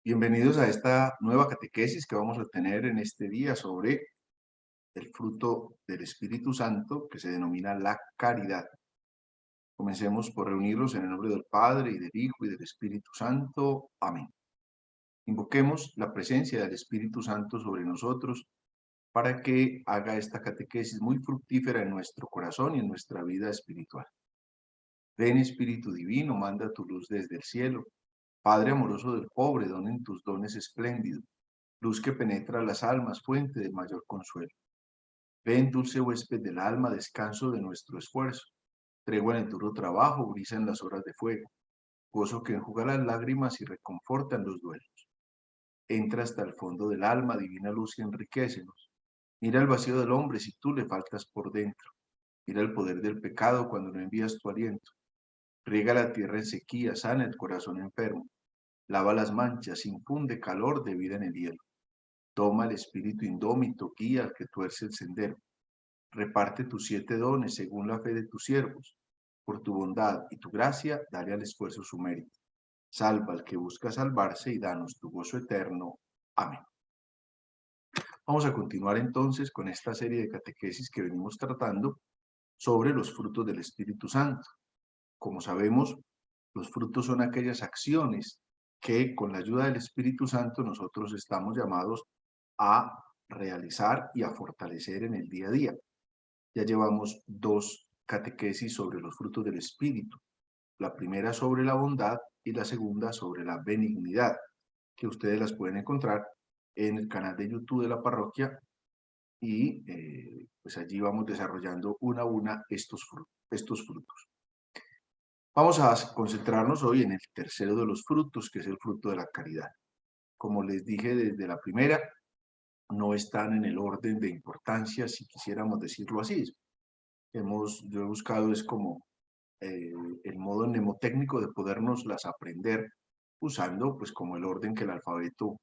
Bienvenidos a esta nueva catequesis que vamos a tener en este día sobre el fruto del Espíritu Santo que se denomina la caridad. Comencemos por reunirnos en el nombre del Padre y del Hijo y del Espíritu Santo. Amén. Invoquemos la presencia del Espíritu Santo sobre nosotros para que haga esta catequesis muy fructífera en nuestro corazón y en nuestra vida espiritual. Ven Espíritu Divino, manda tu luz desde el cielo. Padre amoroso del pobre, donen tus dones espléndidos. Luz que penetra las almas, fuente del mayor consuelo. Ven, dulce huésped del alma, descanso de nuestro esfuerzo. Tregua en el duro trabajo, brisa en las horas de fuego. Gozo que enjuga las lágrimas y reconforta en los duelos. Entra hasta el fondo del alma, divina luz y enriquécenos. Mira el vacío del hombre si tú le faltas por dentro. Mira el poder del pecado cuando no envías tu aliento. Riega la tierra en sequía, sana el corazón enfermo. Lava las manchas, infunde calor de vida en el hielo. Toma el espíritu indómito, guía al que tuerce el sendero. Reparte tus 7 dones según la fe de tus siervos. Por tu bondad y tu gracia, dale al esfuerzo su mérito. Salva al que busca salvarse y danos tu gozo eterno. Amén. Vamos a continuar entonces con esta serie de catequesis que venimos tratando sobre los frutos del Espíritu Santo. Como sabemos, los frutos son aquellas acciones que con la ayuda del Espíritu Santo nosotros estamos llamados a realizar y a fortalecer en el día a día. Ya llevamos 2 catequesis sobre los frutos del Espíritu. La primera sobre la bondad y la segunda sobre la benignidad, que ustedes las pueden encontrar en el canal de YouTube de la parroquia y pues allí vamos desarrollando una a una estos frutos. Vamos a concentrarnos hoy en el tercero de los frutos, que es el fruto de la caridad. Como les dije desde la primera, no están en el orden de importancia, si quisiéramos decirlo así. Yo he buscado es como el modo mnemotécnico de podernoslas aprender usando pues como el orden que el alfabeto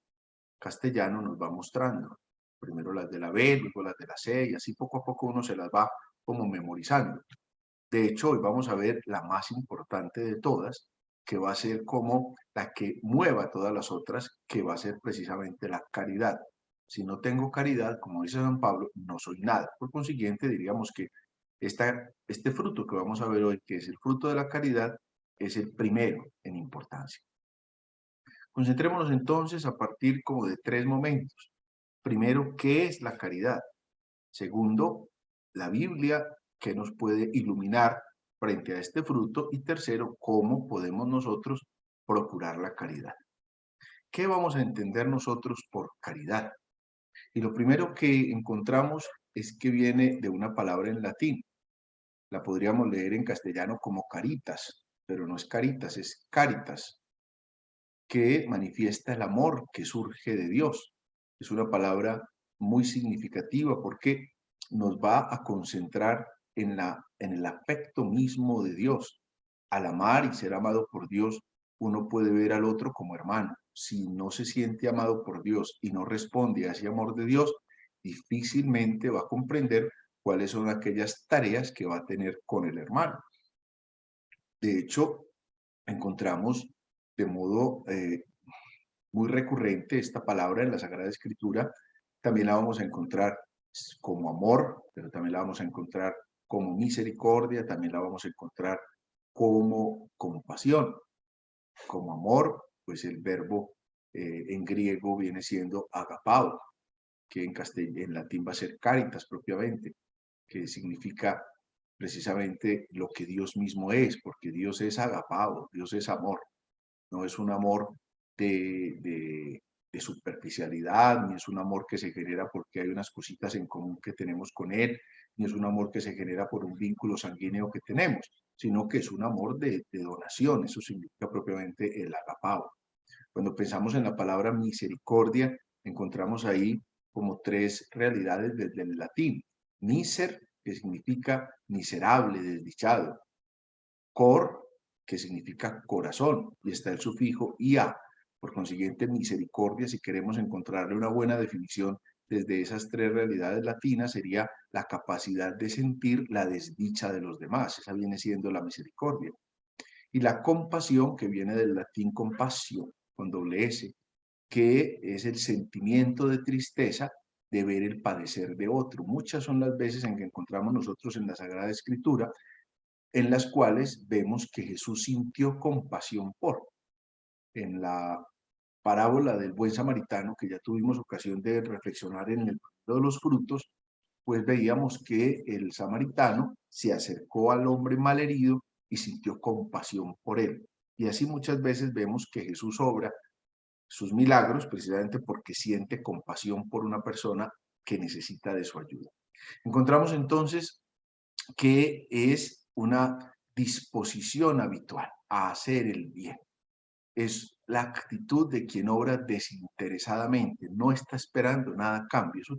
castellano nos va mostrando. Primero las de la B, luego las de la C y así poco a poco uno se las va como memorizando. De hecho, hoy vamos a ver la más importante de todas, que va a ser como la que mueva todas las otras, que va a ser precisamente la caridad. Si no tengo caridad, como dice San Pablo, no soy nada. Por consiguiente, diríamos que este fruto que vamos a ver hoy, que es el fruto de la caridad, es el primero en importancia. Concentrémonos entonces a partir como de 3 momentos. Primero, ¿qué es la caridad? Segundo, la Biblia, que nos puede iluminar frente a este fruto. Y tercero, ¿cómo podemos nosotros procurar la caridad? ¿Qué vamos a entender nosotros por caridad? Y lo primero que encontramos es que viene de una palabra en latín. La podríamos leer en castellano como caritas, pero no es caritas, es caritas, que manifiesta el amor que surge de Dios. Es una palabra muy significativa porque nos va a concentrar en el afecto mismo de Dios. Al amar y ser amado por Dios, uno puede ver al otro como hermano. Si no se siente amado por Dios y no responde a ese amor de Dios, difícilmente va a comprender cuáles son aquellas tareas que va a tener con el hermano. De hecho, encontramos de modo muy recurrente esta palabra en la Sagrada Escritura. También la vamos a encontrar como amor, pero también la vamos a encontrar como misericordia, también la vamos a encontrar como compasión. Como amor, pues el verbo en griego viene siendo agapao, que en latín va a ser caritas propiamente, que significa precisamente lo que Dios mismo es, porque Dios es agapao, Dios es amor. No es un amor de superficialidad, ni es un amor que se genera porque hay unas cositas en común que tenemos con Él, ni es un amor que se genera por un vínculo sanguíneo que tenemos, sino que es un amor de donación. Eso significa propiamente el agapao. Cuando pensamos en la palabra misericordia, encontramos ahí como 3 realidades desde el latín. Miser, que significa miserable, desdichado. Cor, que significa corazón, y está el sufijo ia. Por consiguiente, misericordia, si queremos encontrarle una buena definición desde esas 3 realidades latinas, sería la capacidad de sentir la desdicha de los demás. Esa viene siendo la misericordia. Y la compasión, que viene del latín compasio, con doble S, que es el sentimiento de tristeza de ver el padecer de otro. Muchas son las veces en que encontramos nosotros en la Sagrada Escritura, en las cuales vemos que Jesús sintió compasión por. En la parábola del buen samaritano, que ya tuvimos ocasión de reflexionar en el libro de los frutos, pues veíamos que el samaritano se acercó al hombre malherido y sintió compasión por él. Y así muchas veces vemos que Jesús obra sus milagros precisamente porque siente compasión por una persona que necesita de su ayuda. Encontramos entonces que es una disposición habitual a hacer el bien. Es la actitud de quien obra desinteresadamente, no está esperando nada a cambio. Eso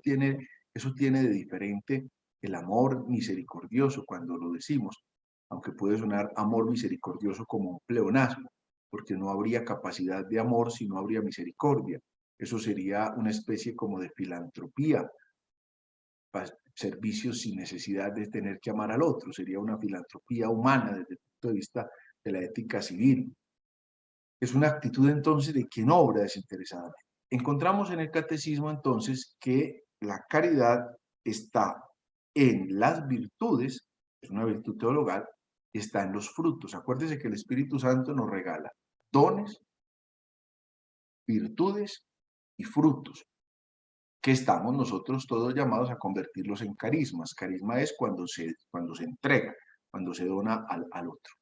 tiene de diferente el amor misericordioso cuando lo decimos, aunque puede sonar amor misericordioso como un pleonasmo, porque no habría capacidad de amor si no habría misericordia. Eso sería una especie como de filantropía, servicios sin necesidad de tener que amar al otro. Sería una filantropía humana desde el punto de vista de la ética civil. Es una actitud entonces de quien obra desinteresadamente. Encontramos en el catecismo entonces que la caridad está en las virtudes, es una virtud teologal, está en los frutos. Acuérdese que el Espíritu Santo nos regala dones, virtudes y frutos, que estamos nosotros todos llamados a convertirlos en carismas. Carisma es cuando se entrega, cuando se dona al otro.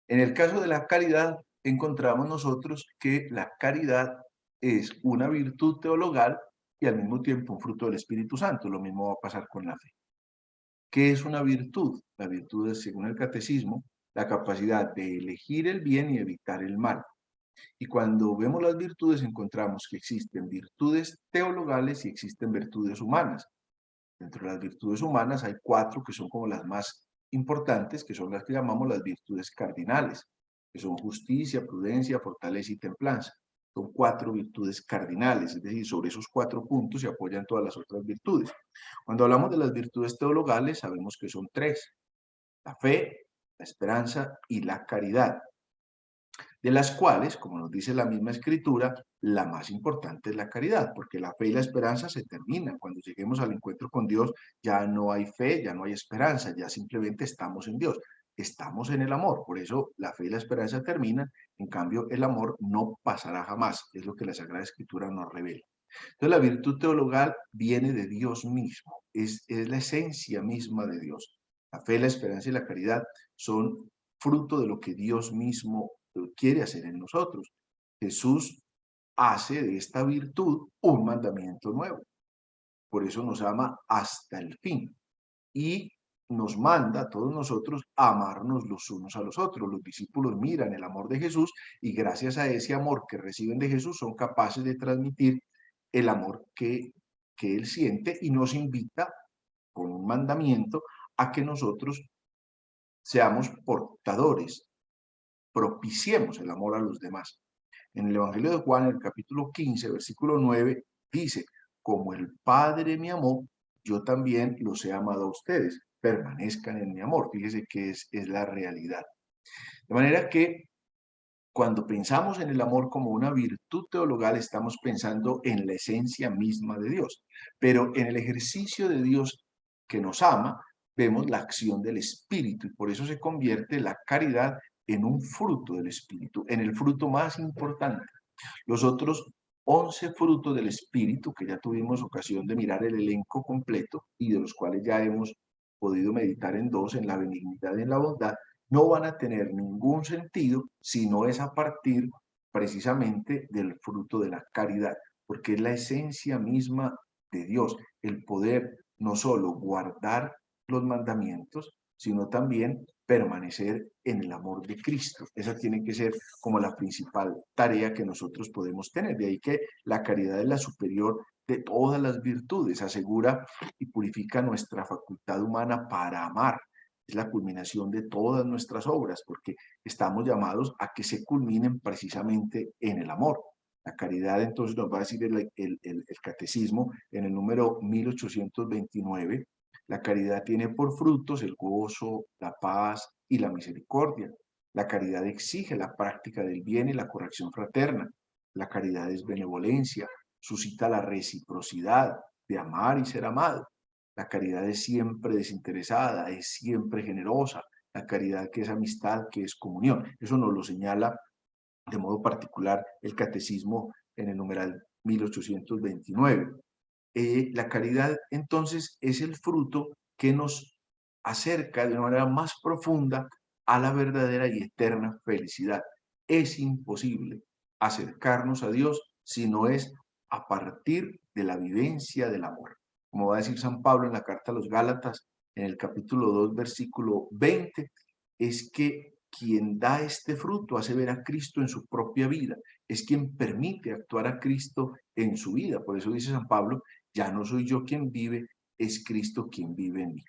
En el caso de la caridad, encontramos nosotros que la caridad es una virtud teologal y al mismo tiempo un fruto del Espíritu Santo. Lo mismo va a pasar con la fe. ¿Qué es una virtud? La virtud es, según el catecismo, la capacidad de elegir el bien y evitar el mal. Y cuando vemos las virtudes, encontramos que existen virtudes teologales y existen virtudes humanas. Dentro de las virtudes humanas hay 4 que son como las más importantes, que son las que llamamos las virtudes cardinales, que son justicia, prudencia, fortaleza y templanza. Son 4 virtudes cardinales, es decir, sobre esos 4 puntos se apoyan todas las otras virtudes. Cuando hablamos de las virtudes teologales, sabemos que son 3: la fe, la esperanza y la caridad, de las cuales, como nos dice la misma escritura, la más importante es la caridad, porque la fe y la esperanza se terminan. Cuando lleguemos al encuentro con Dios, ya no hay fe, ya no hay esperanza, ya simplemente estamos en Dios, estamos en el amor. Por eso la fe y la esperanza terminan, en cambio el amor no pasará jamás, es lo que la Sagrada Escritura nos revela. Entonces la virtud teologal viene de Dios mismo, es la esencia misma de Dios. La fe, la esperanza y la caridad son fruto de lo que Dios mismo quiere hacer en nosotros. Jesús hace de esta virtud un mandamiento nuevo. Por eso nos ama hasta el fin. Y nos manda a todos nosotros a amarnos los unos a los otros. Los discípulos miran el amor de Jesús y gracias a ese amor que reciben de Jesús son capaces de transmitir el amor que Él siente y nos invita con un mandamiento a que nosotros seamos portadores, propiciemos el amor a los demás. En el Evangelio de Juan, en el capítulo 15, versículo 9, dice: como el Padre me amó, yo también los he amado a ustedes, permanezcan en mi amor. Fíjese que es la realidad. De manera que cuando pensamos en el amor como una virtud teologal, estamos pensando en la esencia misma de Dios. Pero en el ejercicio de Dios que nos ama, vemos la acción del Espíritu y por eso se convierte la caridad en un fruto del Espíritu, en el fruto más importante. Los otros 11 frutos del Espíritu, que ya tuvimos ocasión de mirar el elenco completo y de los cuales ya hemos podido meditar en 2, en la benignidad y en la bondad, no van a tener ningún sentido si no es a partir precisamente del fruto de la caridad, porque es la esencia misma de Dios, el poder no solo guardar los mandamientos, sino también permanecer en el amor de Cristo. Esa tiene que ser como la principal tarea que nosotros podemos tener. De ahí que la caridad es la superior de todas las virtudes, asegura y purifica nuestra facultad humana para amar. Es la culminación de todas nuestras obras, porque estamos llamados a que se culminen precisamente en el amor. La caridad, entonces, nos va a decir el catecismo en el número 1829, la caridad tiene por frutos el gozo, la paz y la misericordia. La caridad exige la práctica del bien y la corrección fraterna. La caridad es benevolencia, suscita la reciprocidad de amar y ser amado. La caridad es siempre desinteresada, es siempre generosa. La caridad que es amistad, que es comunión. Eso nos lo señala de modo particular el catecismo en el numeral 1829. La caridad entonces es el fruto que nos acerca de una manera más profunda a la verdadera y eterna felicidad. Es imposible acercarnos a Dios si no es a partir de la vivencia del amor. Como va a decir San Pablo en la carta a los Gálatas, en el capítulo 2, versículo 20, es que quien da este fruto hace ver a Cristo en su propia vida, es quien permite actuar a Cristo en su vida. Por eso dice San Pablo, ya no soy yo quien vive, es Cristo quien vive en mí.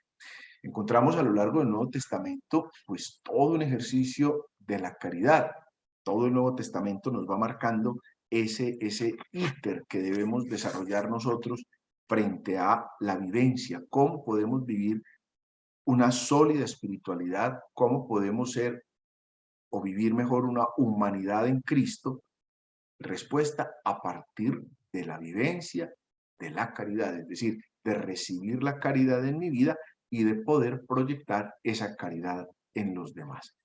Encontramos a lo largo del Nuevo Testamento, pues todo un ejercicio de la caridad. Todo el Nuevo Testamento nos va marcando ese íter que debemos desarrollar nosotros frente a la vivencia, cómo podemos vivir una sólida espiritualidad, cómo podemos ser o vivir mejor una humanidad en Cristo. Respuesta a partir de la vivencia de la caridad, es decir, de recibir la caridad en mi vida y de poder proyectar esa caridad en los demás.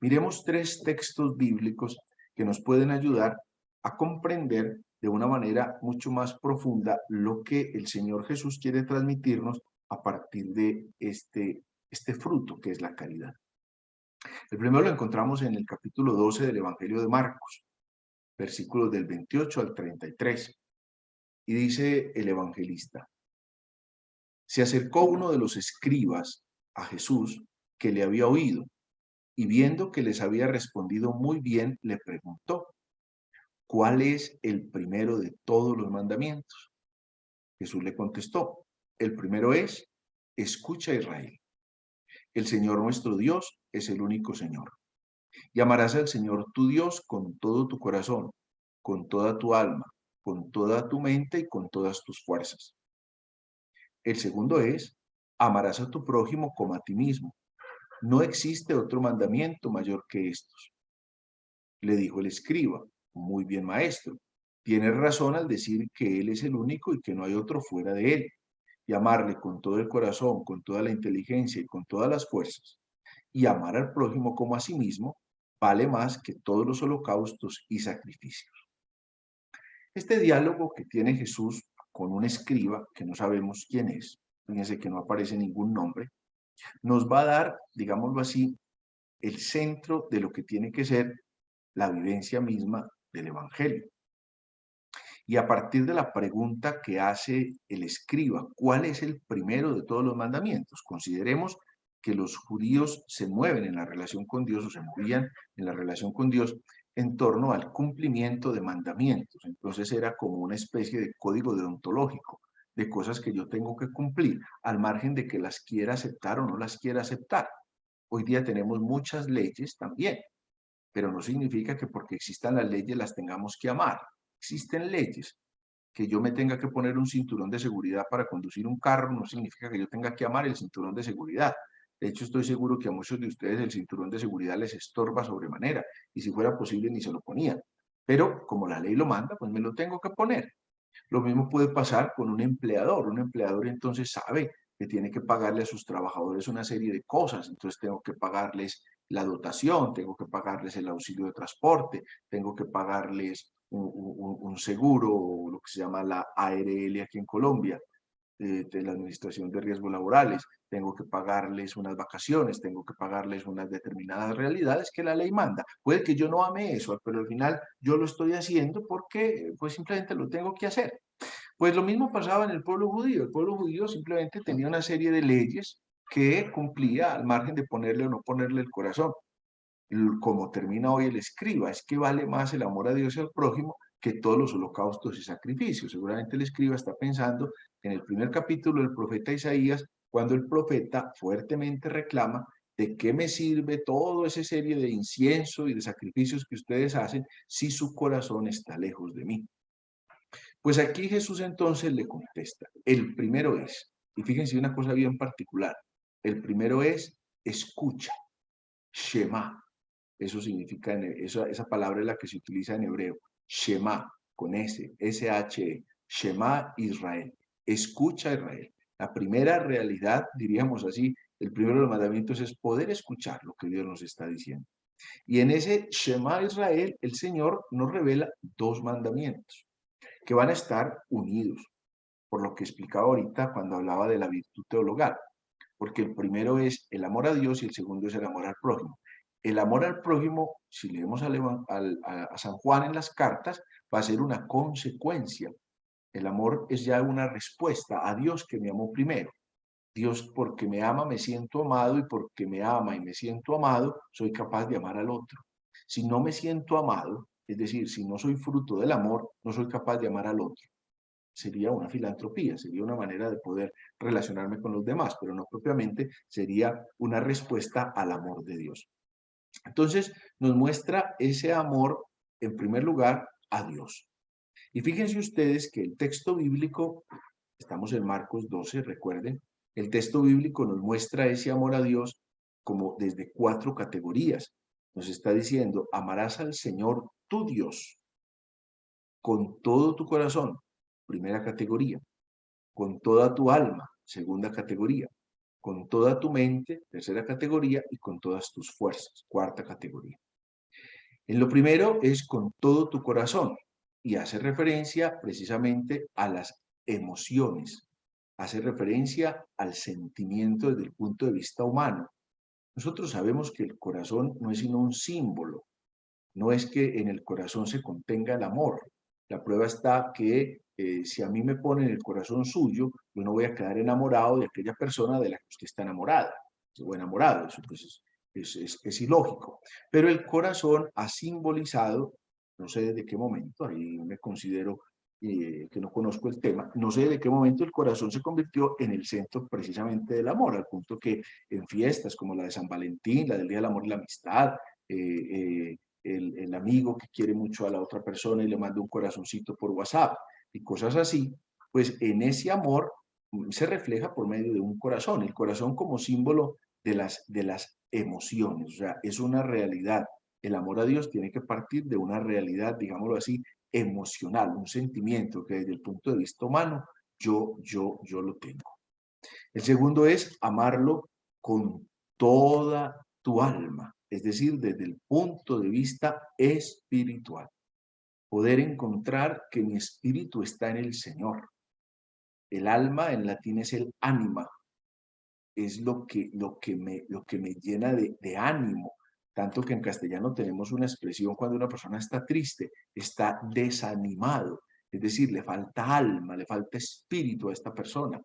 Miremos tres textos bíblicos que nos pueden ayudar a comprender de una manera mucho más profunda lo que el Señor Jesús quiere transmitirnos a partir de este fruto que es la caridad. El primero lo encontramos en el capítulo 12 del Evangelio de Marcos, versículos del 28 al 33. Y dice el evangelista: se acercó uno de los escribas a Jesús que le había oído, y viendo que les había respondido muy bien, le preguntó: ¿cuál es el primero de todos los mandamientos? Jesús le contestó: el primero es: escucha, Israel, el Señor nuestro Dios es el único Señor. Y amarás al Señor tu Dios con todo tu corazón, con toda tu alma, con toda tu mente y con todas tus fuerzas. El segundo es: amarás a tu prójimo como a ti mismo. No existe otro mandamiento mayor que estos. Le dijo el escriba: muy bien, maestro. Tienes razón al decir que Él es el único y que no hay otro fuera de Él. Y amarle con todo el corazón, con toda la inteligencia y con todas las fuerzas. Y amar al prójimo como a sí mismo vale más que todos los holocaustos y sacrificios. Este diálogo que tiene Jesús con un escriba, que no sabemos quién es, fíjense que no aparece ningún nombre, nos va a dar, digámoslo así, el centro de lo que tiene que ser la vivencia misma del Evangelio. Y a partir de la pregunta que hace el escriba, ¿cuál es el primero de todos los mandamientos? Consideremos que los judíos se mueven en la relación con Dios o se movían en la relación con Dios en torno al cumplimiento de mandamientos. Entonces era como una especie de código deontológico de cosas que yo tengo que cumplir, al margen de que las quiera aceptar o no las quiera aceptar. Hoy día tenemos muchas leyes también, pero no significa que porque existan las leyes las tengamos que amar. Existen leyes. Que yo me tenga que poner un cinturón de seguridad para conducir un carro no significa que yo tenga que amar el cinturón de seguridad. De hecho, estoy seguro que a muchos de ustedes el cinturón de seguridad les estorba sobremanera y si fuera posible ni se lo ponían. Pero como la ley lo manda, pues me lo tengo que poner. Lo mismo puede pasar con un empleador. Un empleador entonces sabe que tiene que pagarle a sus trabajadores una serie de cosas. Entonces tengo que pagarles la dotación, tengo que pagarles el auxilio de transporte, tengo que pagarles un seguro, lo que se llama la ARL aquí en Colombia, de la Administración de Riesgos Laborales, tengo que pagarles unas vacaciones, tengo que pagarles unas determinadas realidades que la ley manda. Puede que yo no ame eso, pero al final yo lo estoy haciendo porque pues simplemente lo tengo que hacer. Pues lo mismo pasaba en el pueblo judío. El pueblo judío simplemente tenía una serie de leyes que cumplía al margen de ponerle o no ponerle el corazón. Como termina hoy el escriba, es que vale más el amor a Dios y al prójimo que todos los holocaustos y sacrificios. Seguramente el escriba está pensando en el primer capítulo del profeta Isaías, cuando el profeta fuertemente reclama: ¿de qué me sirve toda esa serie de incienso y de sacrificios que ustedes hacen si su corazón está lejos de mí? Pues aquí Jesús entonces le contesta: el primero es, y fíjense una cosa bien particular, el primero es escucha, Shema. Eso significa, esa palabra es la que se utiliza en hebreo. Shema, con S, S-H-E, Shema Israel, escucha Israel. La primera realidad, diríamos así, el primero de los mandamientos es poder escuchar lo que Dios nos está diciendo. Y en ese Shema Israel, el Señor nos revela dos mandamientos que van a estar unidos, por lo que explicaba ahorita cuando hablaba de la virtud teologal, porque el primero es el amor a Dios y el segundo es el amor al prójimo. El amor al prójimo, si leemos a San Juan en las cartas, va a ser una consecuencia. El amor es ya una respuesta a Dios que me amó primero. Dios, porque me ama, me siento amado, y porque me ama y me siento amado, soy capaz de amar al otro. Si no me siento amado, es decir, si no soy fruto del amor, no soy capaz de amar al otro. Sería una filantropía, sería una manera de poder relacionarme con los demás, pero no propiamente sería una respuesta al amor de Dios. Entonces, nos muestra ese amor, en primer lugar, a Dios. Y fíjense ustedes que el texto bíblico, estamos en Marcos 12, recuerden, el texto bíblico nos muestra ese amor a Dios como desde 4 categorías. Nos está diciendo, amarás al Señor tu Dios con todo tu corazón, primera categoría, con toda tu alma, segunda categoría, con toda tu mente, tercera categoría, y con todas tus fuerzas, cuarta categoría. En lo primero es con todo tu corazón y hace referencia precisamente a las emociones, hace referencia al sentimiento desde el punto de vista humano. Nosotros sabemos que el corazón no es sino un símbolo, no es que en el corazón se contenga el amor. La prueba está que si a mí me ponen el corazón suyo, yo no voy a quedar enamorado de aquella persona de la que usted está enamorada o enamorado. Eso pues es ilógico. Pero el corazón ha simbolizado, no sé desde qué momento, ahí me considero que no conozco el tema, no sé de qué momento el corazón se convirtió en el centro precisamente del amor, al punto que en fiestas como la de San Valentín, la del Día del Amor y la Amistad, el amigo que quiere mucho a la otra persona y le manda un corazoncito por WhatsApp y cosas así, pues en ese amor se refleja por medio de un corazón, el corazón como símbolo de las emociones, o sea, es una realidad. El amor a Dios tiene que partir de una realidad, digámoslo así, emocional, un sentimiento que desde el punto de vista humano yo lo tengo. El segundo es amarlo con toda tu alma, es decir, desde el punto de vista espiritual. Poder encontrar que mi espíritu está en el Señor. El alma en latín es el ánima, es lo que me llena de ánimo. Tanto que en castellano tenemos una expresión cuando una persona está triste, está desanimado, es decir, le falta alma, le falta espíritu a esta persona.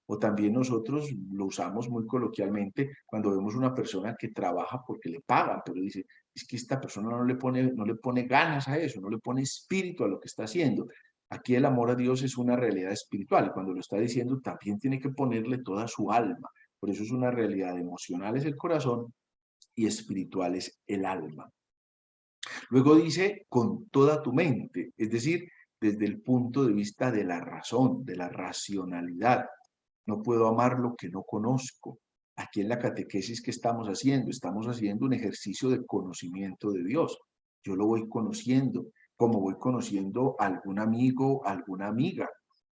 O también nosotros lo usamos muy coloquialmente cuando vemos una persona que trabaja porque le pagan, pero dice, es que esta persona no le pone ganas a eso, no le pone espíritu a lo que está haciendo. Aquí el amor a Dios es una realidad espiritual y cuando lo está diciendo también tiene que ponerle toda su alma. Por eso es una realidad emocional es el corazón y espiritual es el alma. Luego dice con toda tu mente, es decir, desde el punto de vista de la razón, de la racionalidad. No puedo amar lo que no conozco. Aquí en la catequesis que estamos haciendo un ejercicio de conocimiento de Dios. Yo lo voy conociendo, como voy conociendo a algún amigo, alguna amiga.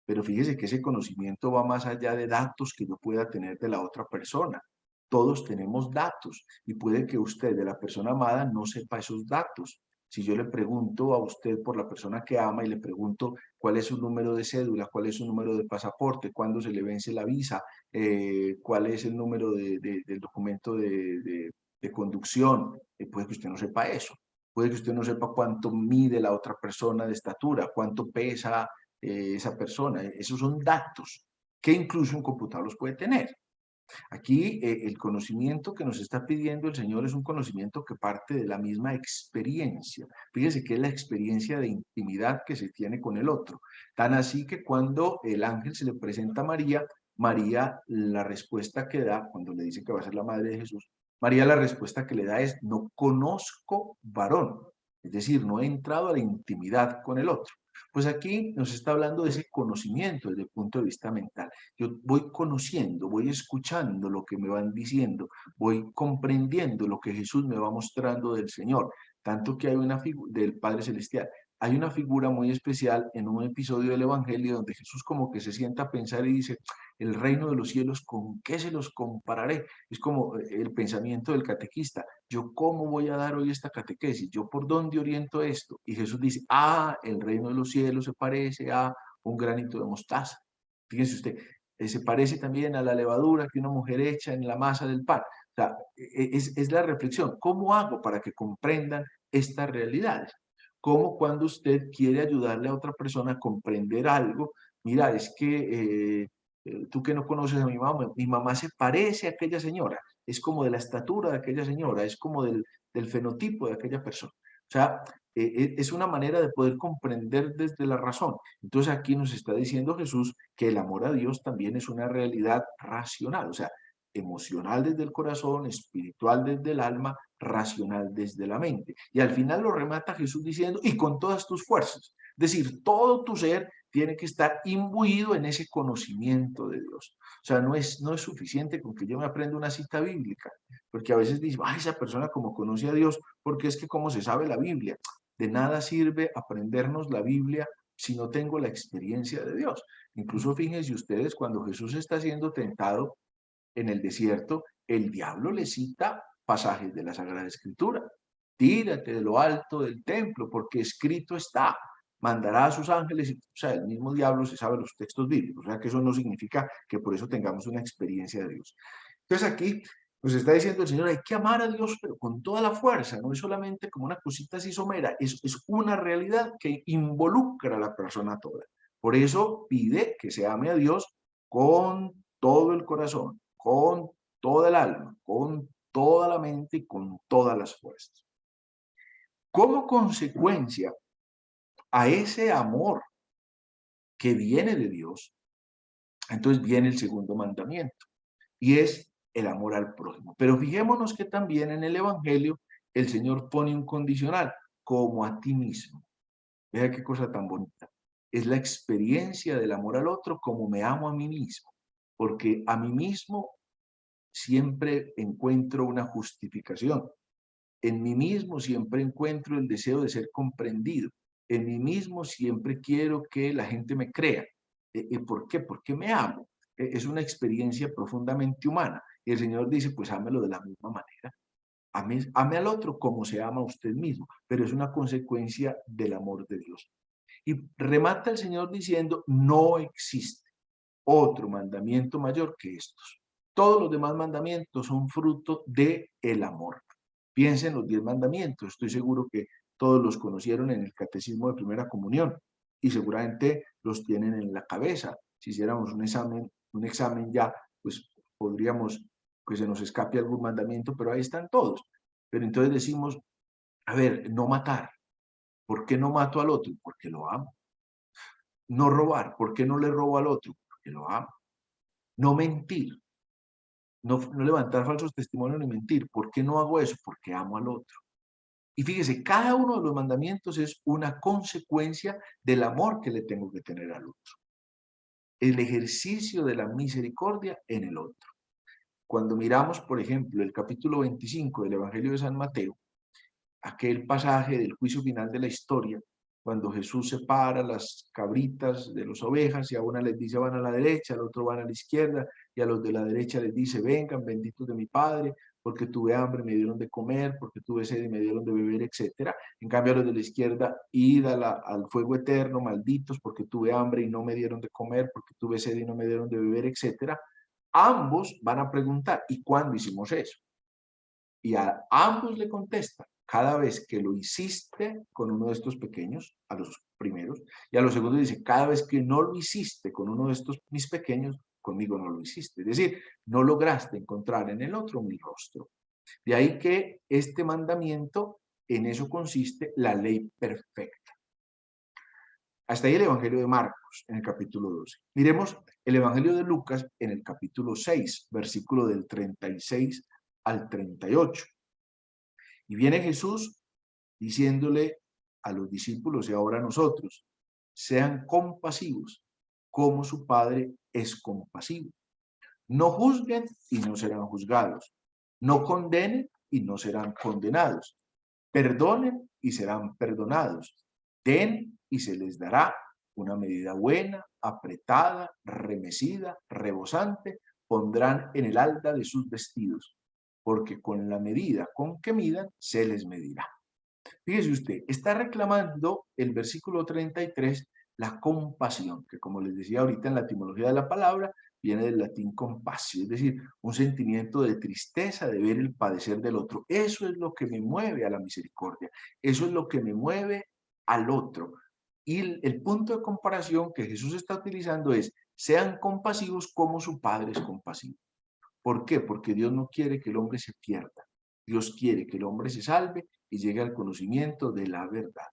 Pero fíjese que ese conocimiento va más allá de datos que yo pueda tener de la otra persona. Todos tenemos datos y puede que usted de la persona amada no sepa esos datos. Si yo le pregunto a usted por la persona que ama y le pregunto cuál es su número de cédula, cuál es su número de pasaporte, cuándo se le vence la visa, cuál es el número del documento de conducción, puede que usted no sepa eso. Puede que usted no sepa cuánto mide la otra persona de estatura, cuánto pesa esa persona. Esos son datos que incluso un computador los puede tener. Aquí el conocimiento que nos está pidiendo el Señor es un conocimiento que parte de la misma experiencia. Fíjese que es la experiencia de intimidad que se tiene con el otro. Tan así que cuando el ángel se le presenta a María, María la respuesta que da, cuando le dice que va a ser la madre de Jesús, María la respuesta que le da es, no conozco varón. Es decir, no he entrado a la intimidad con el otro. Pues aquí nos está hablando de ese conocimiento desde el punto de vista mental. Yo voy conociendo, voy escuchando lo que me van diciendo, voy comprendiendo lo que Jesús me va mostrando del Señor, tanto que hay una figura del Padre Celestial, hay una figura muy especial en un episodio del Evangelio donde Jesús como que se sienta a pensar y dice, el reino de los cielos, ¿con qué se los compararé? Es como el pensamiento del catequista, ¿yo cómo voy a dar hoy esta catequesis? ¿Yo por dónde oriento esto? Y Jesús dice, el reino de los cielos se parece a un granito de mostaza. Fíjense usted, se parece también a la levadura que una mujer echa en la masa del pan. O sea, es la reflexión, ¿cómo hago para que comprendan estas realidades? Como cuando usted quiere ayudarle a otra persona a comprender algo, mira, es que tú que no conoces a mi mamá se parece a aquella señora, es como de la estatura de aquella señora, es como del fenotipo de aquella persona. O sea, es una manera de poder comprender desde la razón. Entonces aquí nos está diciendo Jesús que el amor a Dios también es una realidad racional, o sea, emocional desde el corazón, espiritual desde el alma, racional desde la mente. Y al final lo remata Jesús diciendo, y con todas tus fuerzas. Es decir, todo tu ser tiene que estar imbuido en ese conocimiento de Dios. O sea, no es suficiente con que yo me aprenda una cita bíblica, porque a veces dice, esa persona como conoce a Dios, porque es que cómo se sabe la Biblia. De nada sirve aprendernos la Biblia si no tengo la experiencia de Dios. Incluso fíjense ustedes, cuando Jesús está siendo tentado en el desierto, el diablo le cita pasajes de la Sagrada Escritura. Tírate de lo alto del templo, porque escrito está, mandará a sus ángeles, o sea, el mismo diablo se sabe los textos bíblicos, o sea, que eso no significa que por eso tengamos una experiencia de Dios. Entonces aquí nos está diciendo el Señor, hay que amar a Dios, pero con toda la fuerza, no es solamente como una cosita así somera, es una realidad que involucra a la persona toda. Por eso pide que se ame a Dios con todo el corazón, con toda el alma, con toda la mente y con todas las fuerzas. Como consecuencia a ese amor que viene de Dios, entonces viene el segundo mandamiento y es el amor al prójimo. Pero fijémonos que también en el Evangelio el Señor pone un condicional, como a ti mismo. Vea qué cosa tan bonita. Es la experiencia del amor al otro como me amo a mí mismo, porque a mí mismo siempre encuentro una justificación. En mí mismo siempre encuentro el deseo de ser comprendido. En mí mismo siempre quiero que la gente me crea. ¿Por qué? Porque me amo. Es una experiencia profundamente humana. Y el Señor dice, pues ámelo de la misma manera. Ame al otro como se ama a usted mismo, pero es una consecuencia del amor de Dios. Y remata el Señor diciendo, no existe otro mandamiento mayor que estos. Todos los demás mandamientos son fruto de el amor. Piensen en los 10 mandamientos. Estoy seguro que todos los conocieron en el catecismo de primera comunión y seguramente los tienen en la cabeza. Si hiciéramos un examen ya, pues podríamos que se nos escape algún mandamiento, pero ahí están todos. Pero entonces decimos, a ver, no matar. ¿Por qué no mato al otro? Porque lo amo. No robar. ¿Por qué no le robo al otro? Porque lo amo. No mentir. No levantar falsos testimonios ni mentir. ¿Por qué no hago eso? Porque amo al otro. Y fíjese, cada uno de los mandamientos es una consecuencia del amor que le tengo que tener al otro. El ejercicio de la misericordia en el otro. Cuando miramos, por ejemplo, el capítulo 25 del Evangelio de San Mateo, aquel pasaje del juicio final de la historia, cuando Jesús separa las cabritas de las ovejas y a una les dice van a la derecha, al otro van a la izquierda y a los de la derecha les dice vengan, benditos de mi Padre, porque tuve hambre y me dieron de comer, porque tuve sed y me dieron de beber, etcétera. En cambio a los de la izquierda, id al fuego eterno, malditos, porque tuve hambre y no me dieron de comer, porque tuve sed y no me dieron de beber, etcétera. Ambos van a preguntar, ¿y cuándo hicimos eso? Y a ambos le contesta, cada vez que lo hiciste con uno de estos pequeños, a los primeros, y a los segundos dice, cada vez que no lo hiciste con uno de estos mis pequeños, conmigo no lo hiciste. Es decir, no lograste encontrar en el otro mi rostro. De ahí que este mandamiento, en eso consiste la ley perfecta. Hasta ahí el Evangelio de Marcos, en el capítulo 12. Miremos el Evangelio de Lucas en el capítulo 6, versículo del 36 al 38. Y viene Jesús diciéndole a los discípulos y ahora a nosotros, sean compasivos como su Padre es compasivo. No juzguen y no serán juzgados. No condenen y no serán condenados. Perdonen y serán perdonados. Den y se les dará una medida buena, apretada, remecida, rebosante, pondrán en el alda de sus vestidos, porque con la medida con que midan, se les medirá. Fíjese usted, está reclamando el versículo 33 la compasión, que como les decía ahorita en la etimología de la palabra, viene del latín compasio, es decir, un sentimiento de tristeza de ver el padecer del otro. Eso es lo que me mueve a la misericordia, eso es lo que me mueve al otro. Y el punto de comparación que Jesús está utilizando es, sean compasivos como su Padre es compasivo. ¿Por qué? Porque Dios no quiere que el hombre se pierda. Dios quiere que el hombre se salve y llegue al conocimiento de la verdad.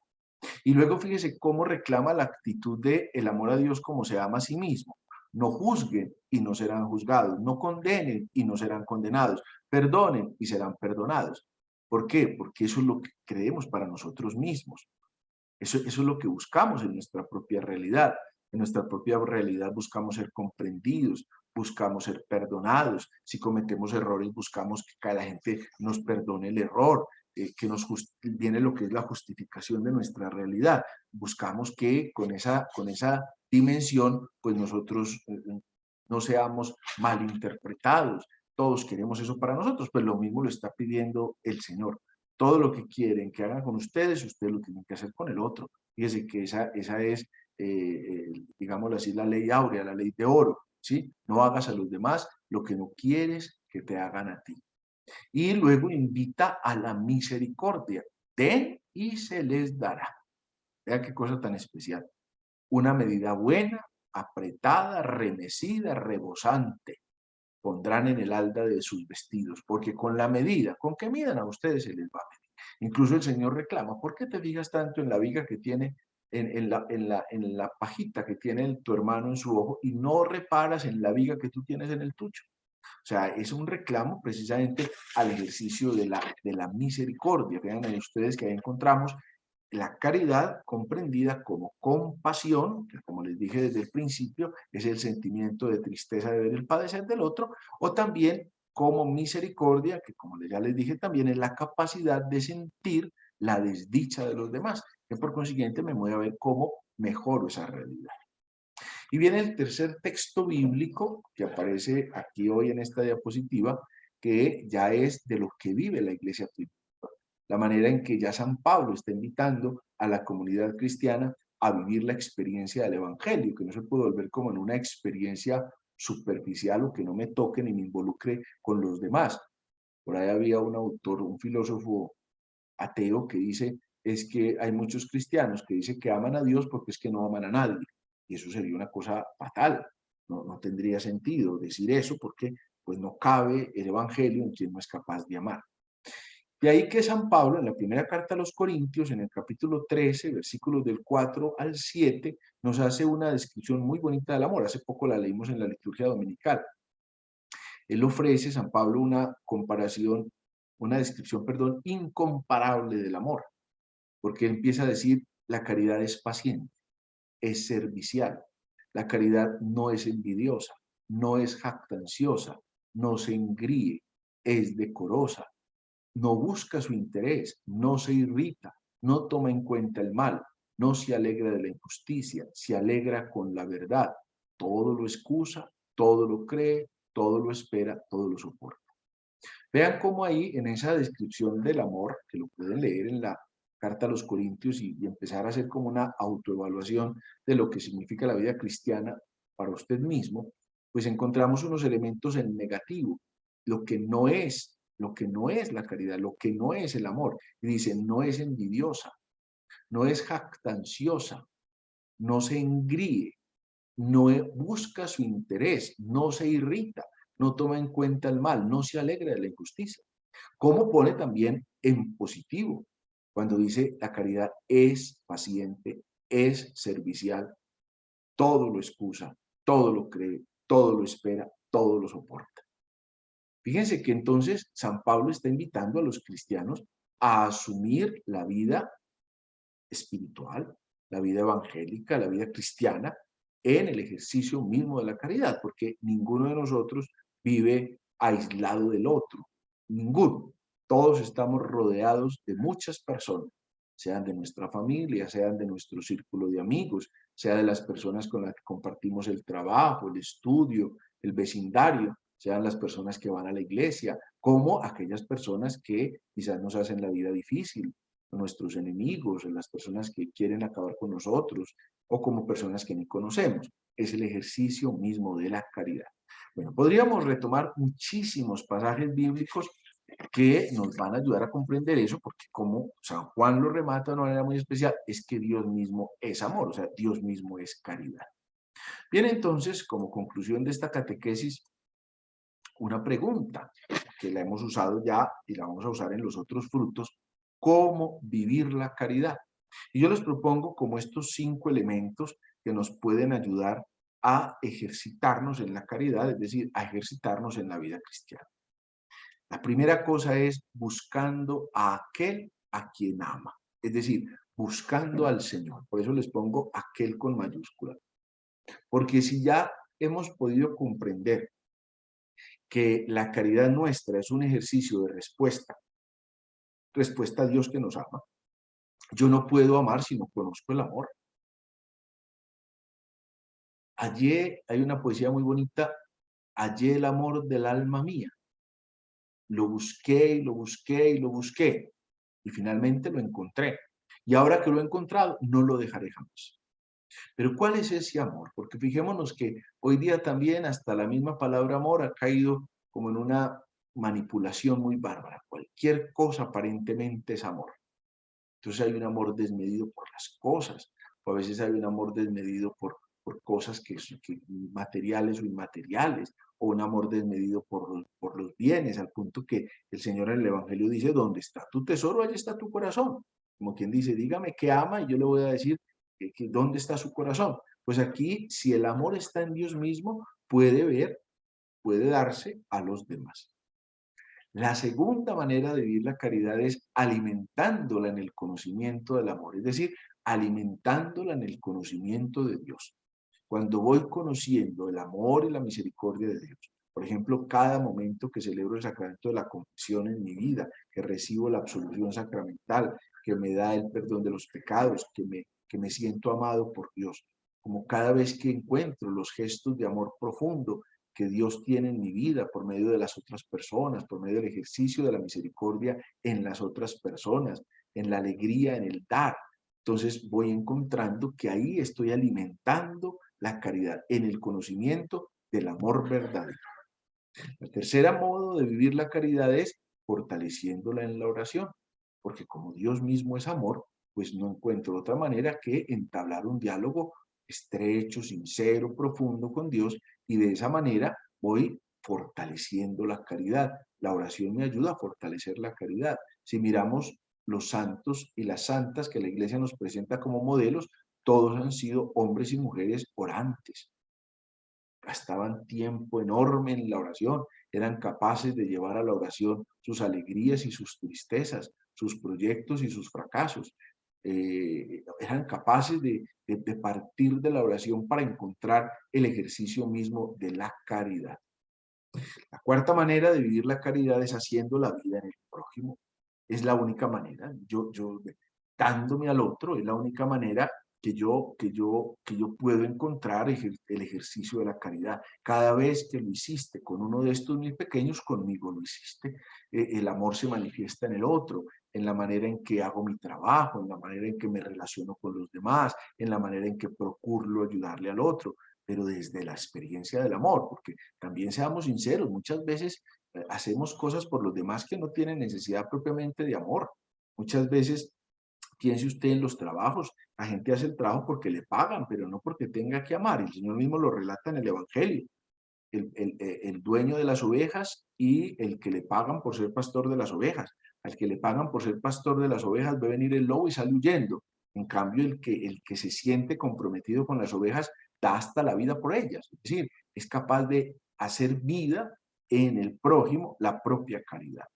Y luego fíjese cómo reclama la actitud de el amor a Dios como se ama a sí mismo. No juzguen y no serán juzgados. No condenen y no serán condenados. Perdonen y serán perdonados. ¿Por qué? Porque eso es lo que creemos para nosotros mismos. Eso es lo que buscamos en nuestra propia realidad. En nuestra propia realidad buscamos ser comprendidos, buscamos ser perdonados. Si cometemos errores, buscamos que la gente nos perdone el error, que nos viene lo que es la justificación de nuestra realidad. Buscamos que con esa dimensión, pues nosotros no seamos malinterpretados. Todos queremos eso para nosotros, pues lo mismo lo está pidiendo el Señor. Todo lo que quieren que hagan con ustedes, ustedes lo tienen que hacer con el otro. Fíjense que esa es, digámoslo así, la ley áurea, la ley de oro, ¿sí? No hagas a los demás lo que no quieres que te hagan a ti. Y luego invita a la misericordia. Den y se les dará. Vea qué cosa tan especial. Una medida buena, apretada, remecida, rebosante pondrán en el alda de sus vestidos, porque con la medida, con que midan a ustedes se les va a medir. Incluso el Señor reclama, ¿por qué te fijas tanto en la viga que tiene, en la pajita que tiene tu hermano en su ojo y no reparas en la viga que tú tienes en el tuyo? O sea, es un reclamo precisamente al ejercicio de la misericordia. Vean ustedes que ahí encontramos la caridad comprendida como compasión, que como les dije desde el principio, es el sentimiento de tristeza de ver el padecer del otro, o también como misericordia, que como ya les dije también es la capacidad de sentir la desdicha de los demás, que por consiguiente me mueve a ver cómo mejoro esa realidad. Y viene el tercer texto bíblico que aparece aquí hoy en esta diapositiva, que ya es de lo que vive la iglesia primitiva. La manera en que ya San Pablo está invitando a la comunidad cristiana a vivir la experiencia del evangelio, que no se puede volver como en una experiencia superficial o que no me toque ni me involucre con los demás. Por ahí había un autor, un filósofo ateo que dice, es que hay muchos cristianos que dicen que aman a Dios porque es que no aman a nadie. Y eso sería una cosa fatal. No tendría sentido decir eso porque pues no cabe el evangelio en quien no es capaz de amar. De ahí que San Pablo, en la primera carta a los Corintios, en el capítulo 13, versículos del 4 al 7, nos hace una descripción muy bonita del amor. Hace poco la leímos en la liturgia dominical. Él ofrece, San Pablo, una comparación, una descripción, perdón, incomparable del amor, porque él empieza a decir, la caridad es paciente, es servicial, la caridad no es envidiosa, no es jactanciosa, no se engríe, es decorosa, no busca su interés, no se irrita, no toma en cuenta el mal, no se alegra de la injusticia, se alegra con la verdad, todo lo excusa, todo lo cree, todo lo espera, todo lo soporta. Vean cómo ahí en esa descripción del amor, que lo pueden leer en la carta a los Corintios y empezar a hacer como una autoevaluación de lo que significa la vida cristiana para usted mismo, pues encontramos unos elementos en negativo, lo que no es, lo que no es la caridad, lo que no es el amor. Y dice, no es envidiosa, no es jactanciosa, no se engríe, no busca su interés, no se irrita, no toma en cuenta el mal, no se alegra de la injusticia. Como pone también en positivo, cuando dice la caridad es paciente, es servicial, todo lo excusa, todo lo cree, todo lo espera, todo lo soporta. Fíjense que entonces San Pablo está invitando a los cristianos a asumir la vida espiritual, la vida evangélica, la vida cristiana, en el ejercicio mismo de la caridad, porque ninguno de nosotros vive aislado del otro, ninguno. Todos estamos rodeados de muchas personas sean de nuestra familia, sean de nuestro círculo de amigos, sea de las personas con las que compartimos el trabajo, el estudio, el vecindario, sean las personas que van a la iglesia, como aquellas personas que quizás nos hacen la vida difícil, nuestros enemigos, las personas que quieren acabar con nosotros, o como personas que ni conocemos. Es el ejercicio mismo de la caridad. Bueno, podríamos retomar muchísimos pasajes bíblicos que nos van a ayudar a comprender eso, porque como San Juan lo remata de una manera muy especial, es que Dios mismo es amor, o sea, Dios mismo es caridad. Bien, entonces, como conclusión de esta catequesis, una pregunta que la hemos usado ya y la vamos a usar en los otros frutos: ¿cómo vivir la caridad? Y yo les propongo como estos 5 elementos que nos pueden ayudar a ejercitarnos en la caridad, es decir, a ejercitarnos en la vida cristiana. La primera cosa es buscando a aquel a quien ama, es decir, buscando al Señor. Por eso les pongo aquel con mayúscula. Porque si ya hemos podido comprender que la caridad nuestra es un ejercicio de respuesta a Dios que nos ama, yo no puedo amar si no conozco el amor. Allí hay una poesía muy bonita: hallé el amor del alma mía. Lo busqué y lo busqué y lo busqué, y finalmente lo encontré. Y ahora que lo he encontrado, no lo dejaré jamás. Pero ¿cuál es ese amor? Porque fijémonos que hoy día también hasta la misma palabra amor ha caído como en una manipulación muy bárbara. Cualquier cosa aparentemente es amor. Entonces hay un amor desmedido por las cosas, o a veces hay un amor desmedido por cosas que materiales o inmateriales, o un amor desmedido por los bienes, al punto que el Señor en el Evangelio dice: donde está tu tesoro, allí está tu corazón. Como quien dice: dígame qué ama y yo le voy a decir dónde está su corazón. Pues aquí, si el amor está en Dios mismo, puede darse a los demás. La segunda manera de vivir la caridad es alimentándola en el conocimiento del amor, es decir, alimentándola en el conocimiento de Dios. Cuando voy conociendo el amor y la misericordia de Dios, por ejemplo, cada momento que celebro el sacramento de la confesión en mi vida, que recibo la absolución sacramental, que me da el perdón de los pecados, que me siento amado por Dios, como cada vez que encuentro los gestos de amor profundo que Dios tiene en mi vida por medio de las otras personas, por medio del ejercicio de la misericordia en las otras personas, en la alegría, en el dar. Entonces voy encontrando que ahí estoy alimentando la caridad, en el conocimiento del amor verdadero. El tercer modo de vivir la caridad es fortaleciéndola en la oración, porque como Dios mismo es amor, pues no encuentro otra manera que entablar un diálogo estrecho, sincero, profundo con Dios, y de esa manera voy fortaleciendo la caridad. La oración me ayuda a fortalecer la caridad. Si miramos los santos y las santas que la Iglesia nos presenta como modelos, todos han sido hombres y mujeres orantes. Gastaban tiempo enorme en la oración, eran capaces de llevar a la oración sus alegrías y sus tristezas, sus proyectos y sus fracasos. Eran capaces de partir de la oración para encontrar el ejercicio mismo de la caridad. La cuarta manera de vivir la caridad es haciendo la vida en el prójimo. Es la única manera. Yo dándome al otro, es la única manera que yo puedo encontrar el ejercicio de la caridad. Cada vez que lo hiciste con uno de estos mis pequeños, conmigo lo hiciste. El amor se manifiesta en el otro, en la manera en que hago mi trabajo, en la manera en que me relaciono con los demás, en la manera en que procuro ayudarle al otro, pero desde la experiencia del amor, porque también seamos sinceros, muchas veces hacemos cosas por los demás que no tienen necesidad propiamente de amor. Muchas veces, piense usted en los trabajos, la gente hace el trabajo porque le pagan, pero no porque tenga que amar. El Señor mismo lo relata en el Evangelio. El dueño de las ovejas y el que le pagan por ser pastor de las ovejas. Al que le pagan por ser pastor de las ovejas ve venir el lobo y sale huyendo. En cambio, el que se siente comprometido con las ovejas da hasta la vida por ellas. Es decir, es capaz de hacer vida en el prójimo la propia caridad.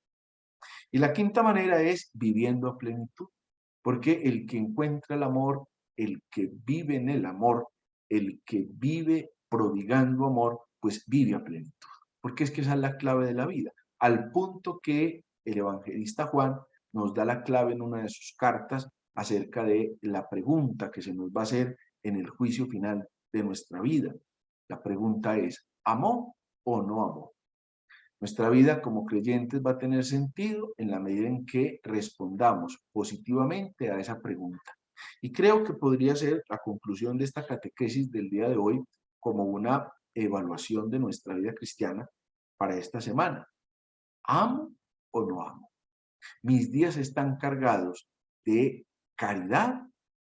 Y la quinta manera es viviendo a plenitud, porque el que encuentra el amor, el que vive en el amor, el que vive prodigando amor, pues vive a plenitud. Porque es que esa es la clave de la vida. Al punto que el evangelista Juan nos da la clave en una de sus cartas acerca de la pregunta que se nos va a hacer en el juicio final de nuestra vida. La pregunta es, ¿amó o no amó? Nuestra vida como creyentes va a tener sentido en la medida en que respondamos positivamente a esa pregunta. Y creo que podría ser la conclusión de esta catequesis del día de hoy como una evaluación de nuestra vida cristiana para esta semana. ¿Amo o no amo? ¿Mis días están cargados de caridad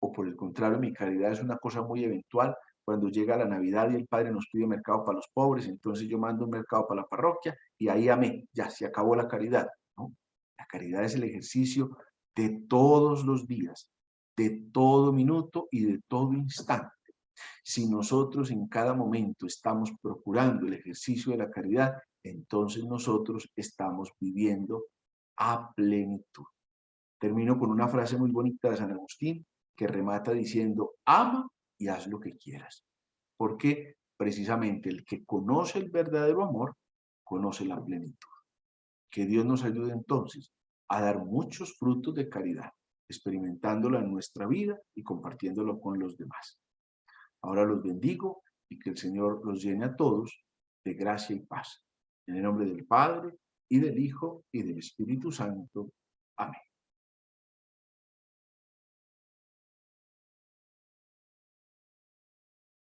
o por el contrario, mi caridad es una cosa muy eventual? Cuando llega la Navidad y el Padre nos pide mercado para los pobres, entonces yo mando un mercado para la parroquia y ahí amé, ya se acabó la caridad, ¿no? La caridad es el ejercicio de todos los días, de todo minuto y de todo instante. Si nosotros en cada momento estamos procurando el ejercicio de la caridad, entonces nosotros estamos viviendo a plenitud. Termino con una frase muy bonita de San Agustín que remata diciendo, ama y haz lo que quieras. Porque precisamente el que conoce el verdadero amor, conoce la plenitud. Que Dios nos ayude entonces a dar muchos frutos de caridad, experimentándolo en nuestra vida y compartiéndolo con los demás. Ahora los bendigo y que el Señor los llene a todos de gracia y paz. En el nombre del Padre, y del Hijo, y del Espíritu Santo. Amén.